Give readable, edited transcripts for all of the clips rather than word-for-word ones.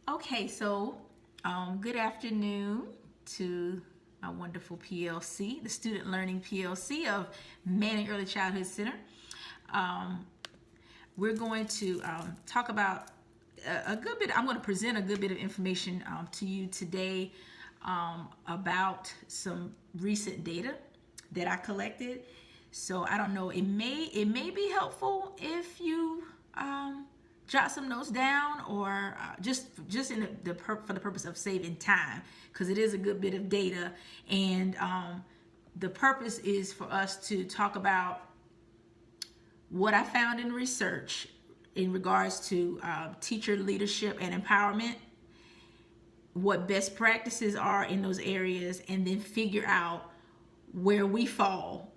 Okay, so good afternoon to my wonderful PLC, the Student Learning PLC of Manning Early Childhood Center. Um, we're going to talk about a good bit. I'm going to present a good bit of information to you today about some recent data that I collected. So I don't know. It may be helpful if you jot some notes down, or just in for the purpose of saving time, because it is a good bit of data, and the purpose is for us to talk about what I found in research in regards to teacher leadership and empowerment, what best practices are in those areas, and then figure out where we fall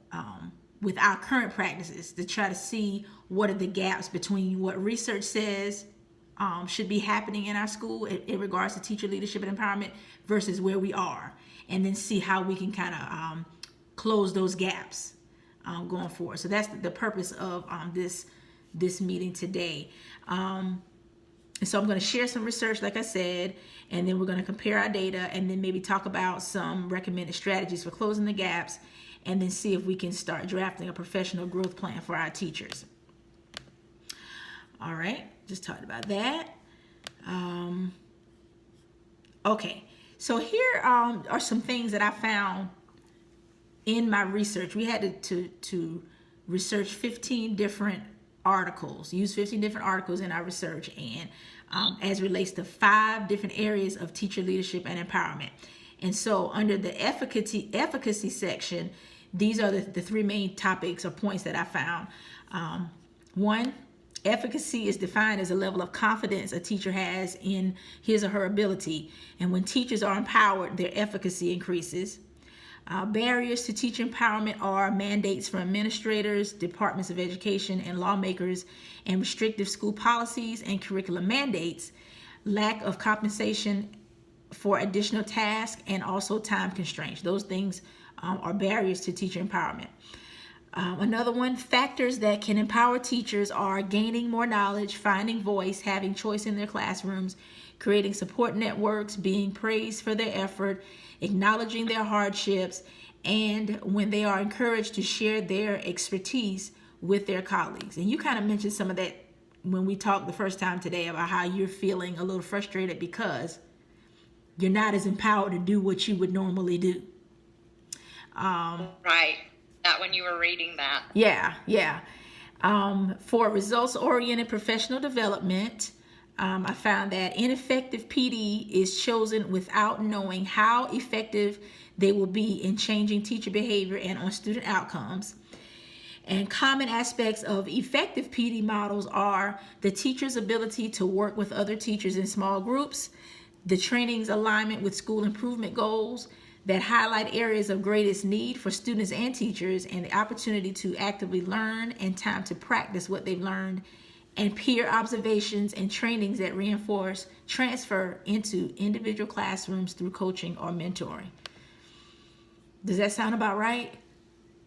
with our current practices, to try to see what are the gaps between what research says should be happening in our school in regards to teacher leadership and empowerment versus where we are, and then see how we can kind of close those gaps going forward. So that's the purpose of this meeting today. So I'm going to share some research, like I said, and then we're going to compare our data, and then maybe talk about some recommended strategies for closing the gaps, and then see if we can start drafting a professional growth plan for our teachers. All right, just talked about that. Okay, so here are some things that I found in my research. We had to research 15 different articles, use 15 different articles in our research, and as relates to 5 different areas of teacher leadership and empowerment. And so under the efficacy section, these are the 3 main topics or points that I found. 1, efficacy is defined as a level of confidence a teacher has in his or her ability. And when teachers are empowered, their efficacy increases. Barriers to teacher empowerment are mandates from administrators, departments of education, and lawmakers, and restrictive school policies and curriculum mandates, lack of compensation for additional tasks, and also time constraints. Those things are barriers to teacher empowerment. Another one, factors that can empower teachers are gaining more knowledge, finding voice, having choice in their classrooms, creating support networks, being praised for their effort, acknowledging their hardships, and when they are encouraged to share their expertise with their colleagues. And you kind of mentioned some of that when we talked the first time today about how you're feeling a little frustrated because you're not as empowered to do what you would normally do. Right. That when you were reading that. Yeah. For results-oriented professional development, I found that ineffective PD is chosen without knowing how effective they will be in changing teacher behavior and on student outcomes. And common aspects of effective PD models are the teacher's ability to work with other teachers in small groups, the training's alignment with school improvement goals that highlight areas of greatest need for students and teachers, and the opportunity to actively learn and time to practice what they've learned, and peer observations and trainings that reinforce transfer into individual classrooms through coaching or mentoring. Does that sound about right?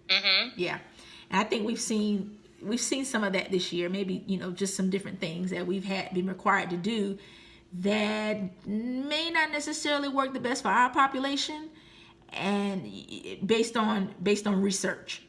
Mm-hmm. Yeah. And I think we've seen some of that this year, maybe, just some different things that we've been required to do that may not necessarily work the best for our population, and based on research.